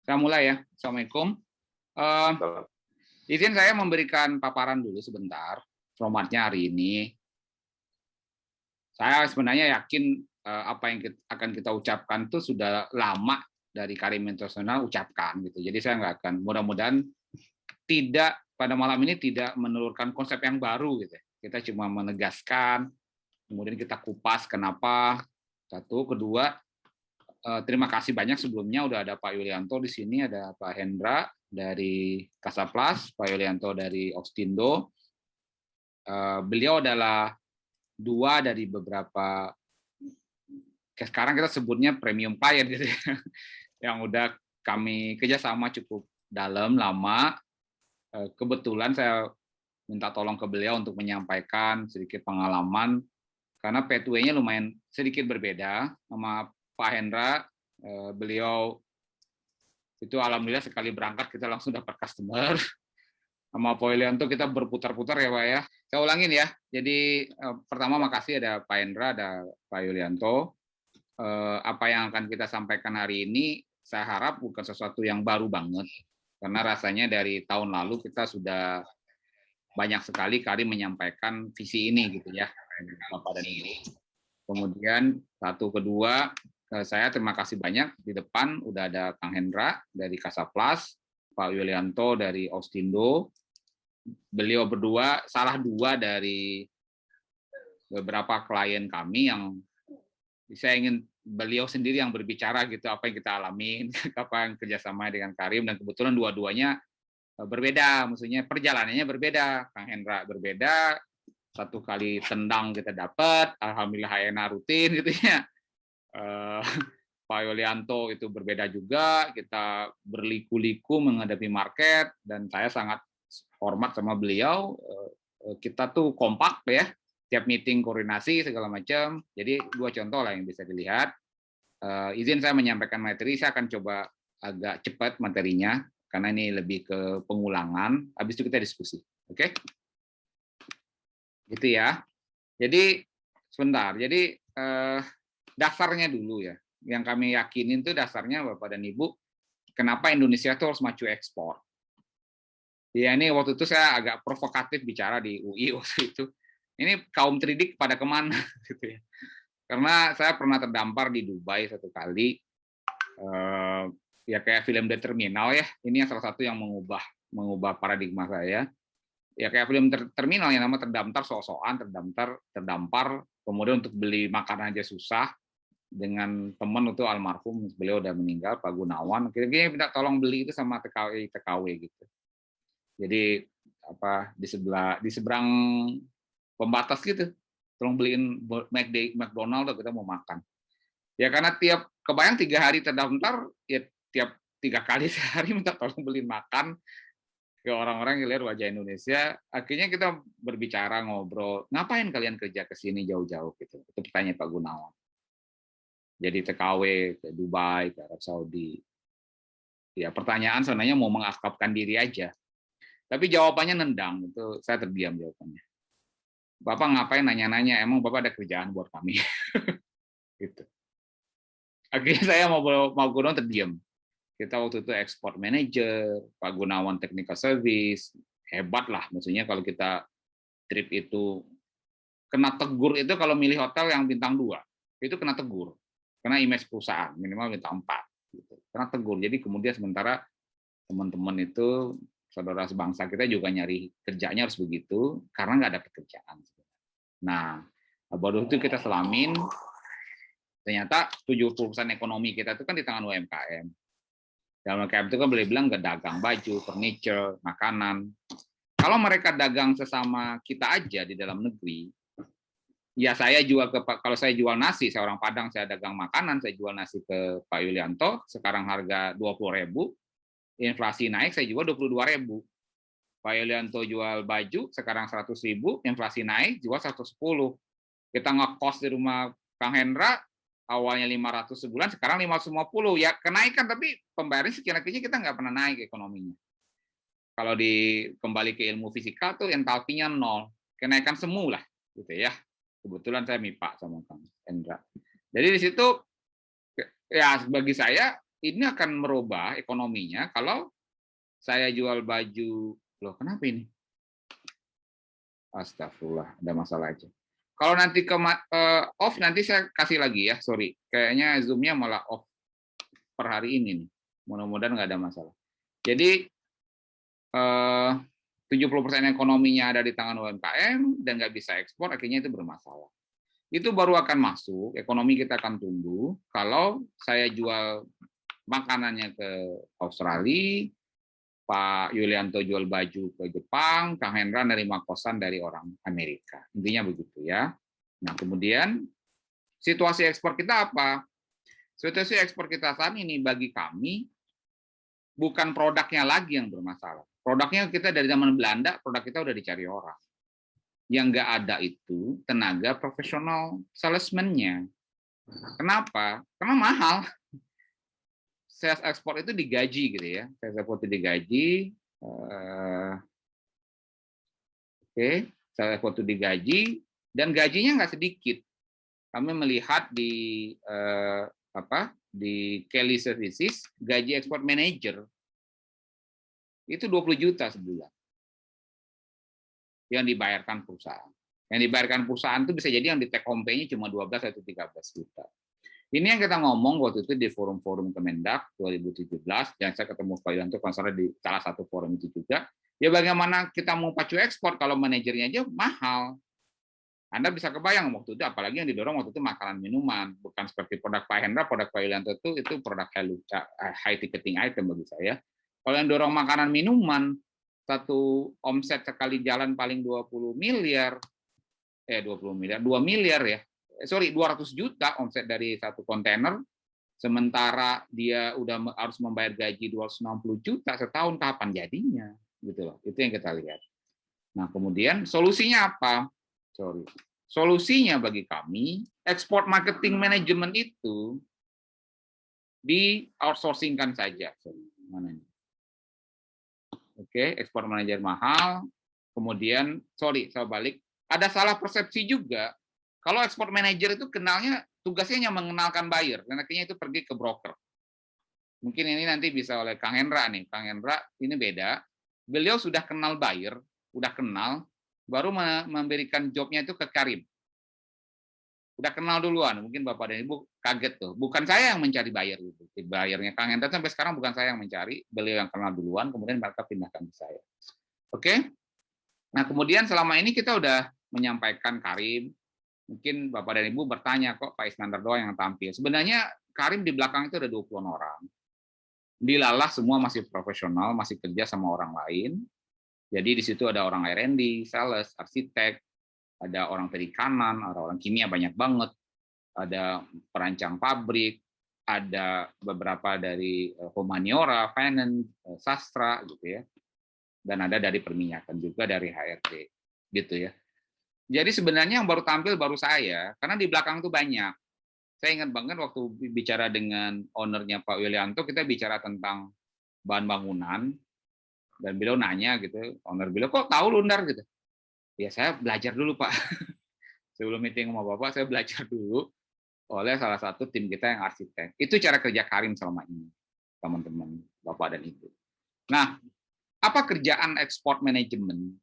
Saya mulai ya. Assalamualaikum. Eh, izin saya memberikan paparan dulu sebentar formatnya hari ini. Saya sebenarnya yakin apa yang akan kita ucapkan itu sudah lama dari Karim Internasional ucapkan gitu. Jadi saya nggak akan, mudah-mudahan tidak pada malam ini tidak menelurkan konsep yang baru gitu. Kita cuma menegaskan, kemudian kita kupas kenapa. Satu, kedua, terima kasih banyak sebelumnya udah ada Pak Yulianto di sini, ada Pak Hendra dari Kasaplas, Pak Yulianto dari Ostindo. Beliau adalah dua dari beberapa, sekarang kita sebutnya premium client gitu ya, yang udah kami kerjasama cukup dalam, lama. Kebetulan saya minta tolong ke beliau untuk menyampaikan sedikit pengalaman, karena pathway-nya lumayan sedikit berbeda sama Pak Hendra. Beliau itu alhamdulillah sekali berangkat kita langsung dapat customer. Sama Pak Yulianto kita berputar-putar ya Pak ya. Saya ulangin ya. Jadi pertama makasih ada Pak Hendra, ada Pak Yulianto. Apa yang akan kita sampaikan hari ini saya harap bukan sesuatu yang baru banget. Karena rasanya dari tahun lalu kita sudah banyak sekali Karim menyampaikan visi ini gitu ya. Bapak dan Ibu. Kemudian satu kedua, saya terima kasih banyak di depan udah ada Kang Hendra dari Kasaplas, Pak Yulianto dari Ostindo. Beliau berdua salah dua dari beberapa klien kami yang saya ingin beliau sendiri yang berbicara gitu apa yang kita alamin, apa yang kerjasama dengan Karim, dan kebetulan dua-duanya berbeda, maksudnya perjalanannya berbeda. Kang Hendra berbeda, satu kali tendang kita dapat, alhamdulillah enak rutin gitu ya. Pak Yulianto itu berbeda juga, kita berliku-liku menghadapi market, dan saya sangat hormat sama beliau. Kita tuh kompak ya, tiap meeting koordinasi segala macam. Jadi dua contoh lah yang bisa dilihat. Izin saya menyampaikan materi, saya akan coba agak cepat materinya karena ini lebih ke pengulangan. Habis itu kita diskusi, oke? Gitu ya. Jadi sebentar. Jadi dasarnya dulu ya. Yang kami yakinin itu dasarnya Bapak dan Ibu, kenapa Indonesia itu harus maju ekspor. Ya ini waktu itu saya agak provokatif bicara di UI waktu itu. Ini kaum tridik pada kemana gitu ya. Karena saya pernah terdampar di Dubai satu kali, ya kayak film The Terminal ya. Ini yang salah satu yang mengubah paradigma saya. Ya kayak film Terminal yang nama terdampar sok-sokan, terdampar, kemudian untuk beli makan aja susah. Dengan teman itu almarhum, beliau udah meninggal, Pak Gunawan, kira-kira minta tolong beli itu sama TKW gitu. Jadi apa di seberang pembatas gitu, tolong beliin McDonald kita mau makan. Ya karena kebayang 3 hari terdaftar, ya tiap 3 kali sehari minta tolong beliin makan ke orang-orang yang lihat wajah Indonesia. Akhirnya kita berbicara, ngobrol, ngapain kalian kerja ke sini jauh-jauh gitu. Itu pertanyaan Pak Gunawan. Jadi TKW ke Dubai, ke Arab Saudi. Ya pertanyaan sebenarnya mau mengakrabkan diri aja. Tapi jawabannya nendang, itu saya terdiam jawabannya. Bapak ngapain nanya-nanya, emang Bapak ada kerjaan buat kami? Gitu. Akhirnya saya mau Gunawan terdiam. Kita waktu itu export manager, Pak Gunawan technical service, hebat lah. Maksudnya kalau kita trip itu kena tegur itu kalau milih hotel yang bintang 2, itu kena tegur. Karena image perusahaan, minimal bintang 4. Gitu. Kena tegur. Jadi kemudian sementara teman-teman itu, saudara sebangsa kita juga nyari kerjanya harus begitu, karena nggak ada pekerjaan. Nah, baru itu kita selamin, ternyata 70% ekonomi kita itu kan di tangan UMKM. Dan UMKM itu kan boleh bilang nggak dagang baju, furniture, makanan. Kalau mereka dagang sesama kita aja di dalam negeri, ya saya jual kalau saya jual nasi, saya orang Padang, saya dagang makanan, saya jual nasi ke Pak Yulianto, sekarang harga 20.000, inflasi naik, saya jual 22.000. Pak Yulianto jual baju, sekarang 100.000, inflasi naik, jual 110. Kita ngekos di rumah Kang Hendra, awalnya 500 sebulan, sekarang 550. Ya kenaikan, tapi pembayaran sekiranya kita nggak pernah naik ekonominya. Kalau kembali ke ilmu fisika tuh entalpinya 0, kenaikan semu lah, gitu ya. Kebetulan saya MIPA sama Kang Hendra. Jadi di situ ya bagi saya ini akan merubah ekonominya kalau saya jual baju. Loh, kenapa ini? Astagfirullah, ada masalah aja. Kalau nanti off, nanti saya kasih lagi ya, sorry. Kayaknya Zoom-nya malah off per hari ini nih. Mudah-mudahan nggak ada masalah. Jadi 70% ekonominya ada di tangan UMKM dan nggak bisa ekspor, akhirnya itu bermasalah. Itu baru akan masuk, ekonomi kita akan tumbuh kalau saya jual makanannya ke Australia, Pak Yulianto jual baju ke Jepang, Kang Hendra nerima kosan dari orang Amerika. Intinya begitu ya. Nah, kemudian situasi ekspor kita apa? Situasi ekspor kita saat ini bagi kami bukan produknya lagi yang bermasalah. Produknya kita dari zaman Belanda, produk kita udah dicari orang. Yang nggak ada itu tenaga profesional salesman-nya. Kenapa? Karena mahal. Sales ekspor itu digaji gitu ya. Sales ekspor itu digaji. Sales ekspor itu digaji dan gajinya nggak sedikit. Kami melihat di Kelly Services gaji ekspor manager itu 20 juta sebulan yang dibayarkan perusahaan. Yang dibayarkan perusahaan itu bisa jadi yang di take home pay-nya cuma 12 atau 13 juta. Ini yang kita ngomong waktu itu di forum-forum Kemendak 2017, dan saya ketemu Pak Yulianto di salah satu forum itu juga. Ya bagaimana kita mau pacu ekspor kalau manajernya aja mahal. Anda bisa kebayang waktu itu, apalagi yang didorong waktu itu makanan minuman, bukan seperti produk Pak Hendra, produk Pak Yulianto itu produk high ticketing item bagi saya. Kalau yang dorong makanan minuman, satu omset sekali jalan paling 20 miliar, 2 miliar ya. 200 juta omset dari satu kontainer, sementara dia udah harus membayar gaji 260 juta setahun, kapan jadinya? Gitu loh. Itu yang kita lihat. Nah, kemudian solusinya apa? Solusinya bagi kami, export marketing management itu di outsourcingkan saja. Mana ini? Oke, ekspor manajer mahal. Kemudian, saya balik. Ada salah persepsi juga. Kalau ekspor manajer itu kenalnya, tugasnya hanya mengenalkan buyer. Dan akhirnya itu pergi ke broker. Mungkin ini nanti bisa oleh Kang Hendra nih. Kang Hendra ini beda. Beliau sudah kenal buyer, udah kenal, baru memberikan jobnya itu ke Karim. Udah kenal duluan, mungkin Bapak dan Ibu kaget tuh. Bukan saya yang mencari buyer gitu. Buyernya Kang Hendra sampai sekarang bukan saya yang mencari, beliau yang kenal duluan, kemudian mereka pindahkan ke saya. Oke? Nah, kemudian selama ini kita udah menyampaikan Karim, mungkin Bapak dan Ibu bertanya kok Pak Iskandar doang yang tampil. Sebenarnya Karim di belakang itu ada 20-an orang. Dilalah semua masih profesional, masih kerja sama orang lain. Jadi di situ ada orang R&D, sales, arsitek, ada orang perikanan, orang kimia banyak banget, ada perancang pabrik, ada beberapa dari humaniora, finance, sastra gitu ya, dan ada dari perminyakan juga, dari HRD gitu ya. Jadi sebenarnya yang baru tampil baru saya, karena di belakang tuh banyak. Saya ingat banget waktu bicara dengan ownernya Pak Yulianto, kita bicara tentang bahan bangunan, dan beliau nanya gitu, owner beliau, kok tahu Lundar gitu? Ya saya belajar dulu Pak. Sebelum meeting sama Bapak, saya belajar dulu oleh salah satu tim kita yang arsitek. Itu cara kerja Karim selama ini, teman-teman, Bapak dan Ibu. Nah, apa kerjaan ekspor manajemen?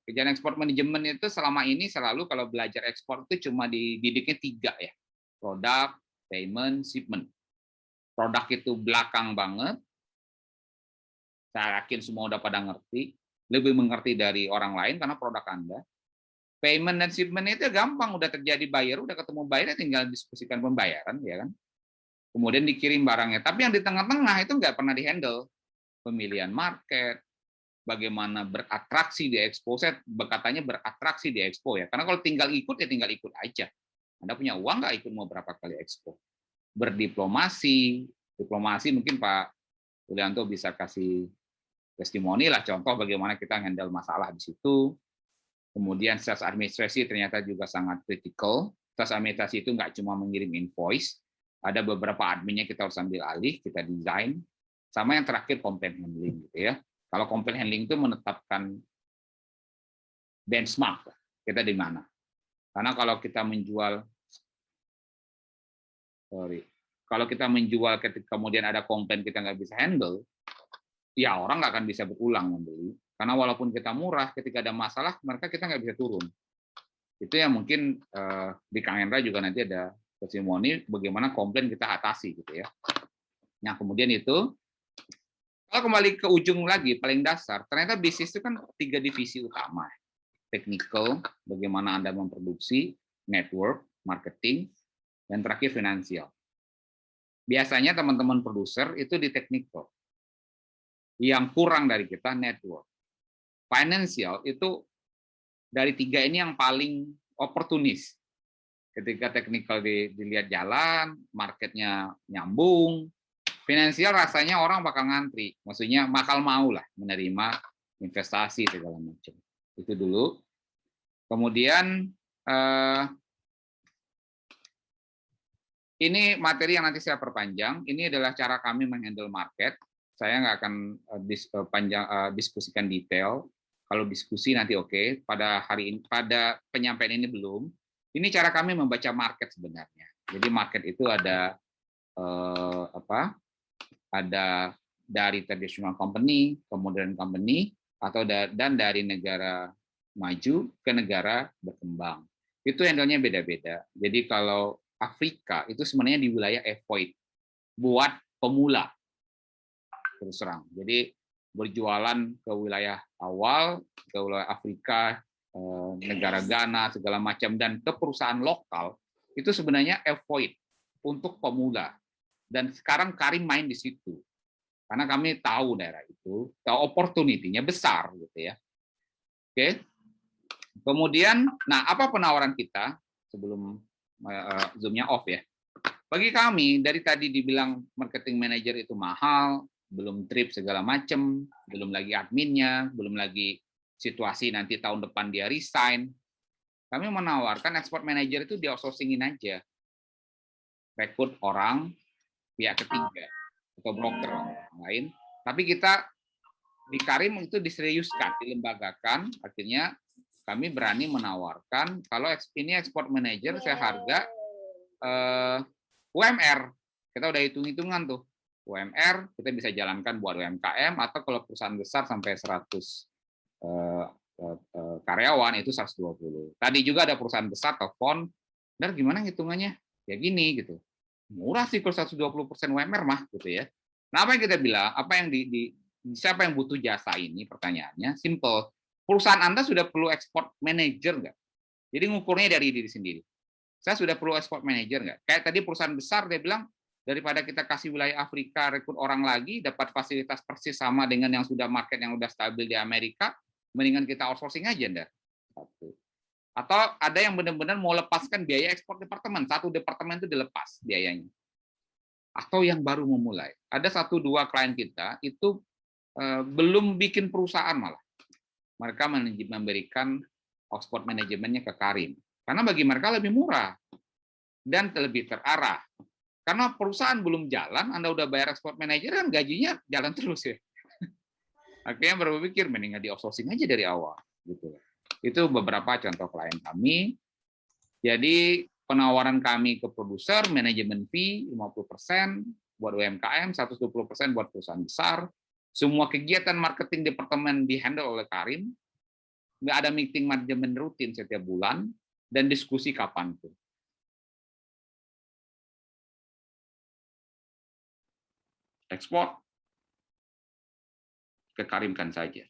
Kerjaan ekspor manajemen itu selama ini selalu kalau belajar ekspor itu cuma dididiknya 3 ya. Produk, payment, shipment. Produk itu belakang banget. Saya yakin semua udah pada ngerti. Lebih mengerti dari orang lain karena produk Anda. Payment dan shipment itu gampang, udah terjadi buyer, udah ketemu buyer, tinggal diskusikan pembayaran, ya kan? Kemudian dikirim barangnya. Tapi yang di tengah-tengah itu nggak pernah dihandle. Pemilihan market, bagaimana beratraksi di expo. Saya katanya beratraksi di expo ya. Karena kalau tinggal ikut ya tinggal ikut aja. Anda punya uang nggak ikut mau berapa kali expo? Berdiplomasi, diplomasi mungkin Pak Yulianto bisa kasih testimoni lah, contoh bagaimana kita handle masalah di situ. Kemudian sales administrasi ternyata juga sangat kritikal. Sales administrasi itu nggak cuma mengirim invoice, ada beberapa adminnya kita harus ambil alih, kita desain. Sama yang terakhir complaint handling gitu ya. Kalau complaint handling itu menetapkan benchmark kita di mana. Karena kalau kita menjual Kalau kita menjual ketika kemudian ada komplain kita nggak bisa handle, ya orang nggak akan bisa berulang membeli. Karena walaupun kita murah, ketika ada masalah, mereka kita nggak bisa turun. Itu yang mungkin di Kang Hendra juga nanti ada testimoni bagaimana komplain kita atasi gitu ya. Nah kemudian itu, kalau kembali ke ujung lagi, paling dasar, ternyata bisnis itu kan 3 divisi utama. Technical, bagaimana Anda memproduksi, network, marketing, dan terakhir finansial. Biasanya teman-teman produser itu di technical. Yang kurang dari kita network. Financial itu dari 3 ini yang paling oportunis. Ketika technical dilihat jalan, marketnya nyambung, finansial rasanya orang bakal ngantri. Maksudnya bakal mau lah menerima investasi segala macam. Itu dulu. Kemudian ini materi yang nanti saya perpanjang. Ini adalah cara kami menghandle market. Saya nggak akan diskusikan detail. Kalau diskusi nanti oke. Pada hari ini, pada penyampaian ini belum. Ini cara kami membaca market sebenarnya. Jadi market itu ada ada dari traditional company, kemudian company, atau dan dari negara maju ke negara berkembang. Itu handle-nya beda-beda. Jadi kalau Afrika itu sebenarnya di wilayah avoid buat pemula terus terang. Jadi berjualan ke wilayah awal, ke wilayah Afrika, negara Ghana segala macam dan ke perusahaan lokal itu sebenarnya avoid untuk pemula. Dan sekarang Karim main di situ. Karena kami tahu daerah itu, tahu opportunity-nya besar gitu ya. Oke. Kemudian, nah apa penawaran kita sebelum Zoom-nya off ya. Bagi kami, dari tadi dibilang marketing manager itu mahal, belum trip segala macam, belum lagi adminnya, belum lagi situasi nanti tahun depan dia resign. Kami menawarkan export manager itu di outsourcing-in aja. Rekrut orang, pihak ketiga, atau broker lain. Tapi kita di Karim itu diseriuskan, dilembagakan, akhirnya kami berani menawarkan kalau ini export manager saya harga UMR. Kita udah hitung-hitungan tuh. UMR kita bisa jalankan buat UMKM atau kalau perusahaan besar sampai 100 karyawan itu 120. Tadi juga ada perusahaan besar telepon, dan gimana hitungannya? Ya gini gitu. Murah sih kalau 120% UMR mah gitu ya. Nah, apa yang kita bilang? Apa yang siapa yang butuh jasa ini? Pertanyaannya simple. Perusahaan Anda sudah perlu export manager nggak? Jadi ngukurnya dari diri sendiri. Saya sudah perlu export manager nggak? Kayak tadi perusahaan besar dia bilang, daripada kita kasih wilayah Afrika rekrut orang lagi, dapat fasilitas persis sama dengan yang sudah market yang sudah stabil di Amerika, mendingan kita outsourcing aja, Ndar. Atau ada yang benar-benar mau lepaskan biaya ekspor departemen, satu departemen itu dilepas biayanya. Atau yang baru memulai. Ada 1-2 klien kita itu belum bikin perusahaan malah. Mereka memberikan export manajemennya ke Karim. Karena bagi mereka lebih murah dan lebih terarah. Karena perusahaan belum jalan, Anda udah bayar export manager kan gajinya jalan terus ya. Akhirnya berpikir mendingan di outsourcing aja dari awal gitu. Itu beberapa contoh klien kami. Jadi penawaran kami ke produser, manajemen fee 50% buat UMKM, 120% buat perusahaan besar. Semua kegiatan marketing departemen dihandle oleh Karim. Nggak ada meeting manajemen rutin setiap bulan, dan diskusi kapanpun. Ekspor, kekarimkan saja.